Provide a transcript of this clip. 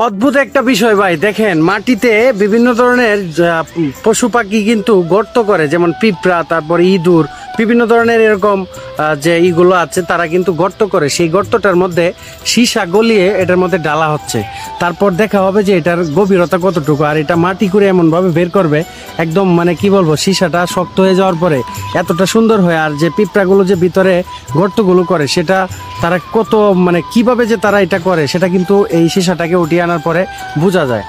অদ্ভুত একটা বিষয় ভাই, দেখেন মাটিতে বিভিন্ন ধরনের পশু পাখি কিন্তু গর্ত করে, যেমন পিঁপড়া, তারপর ইঁদুর, বিভিন্ন ধরনের এরকম যে ইগুলো আছে তারা কিন্তু গর্ত করে, সেই গর্তটার মধ্যে সীসা গলিয়ে এটার মধ্যে ডালা হচ্ছে। তারপর দেখা হবে যে এটার গভীরতা কতটুকু, আর এটা মাটি করে এমনভাবে বের করবে একদম মানে কি বলবো, সীসাটা শক্ত হয়ে যাওয়ার পরে এতটা সুন্দর হয়। আর যে পিঁপড়াগুলো যে ভিতরে গর্তগুলো করে সেটা তারা কত মানে কিভাবে যে তারা এটা করে সেটা কিন্তু এই সীসাটাকে উঠিয়ে আনার পরে বোঝা যায়।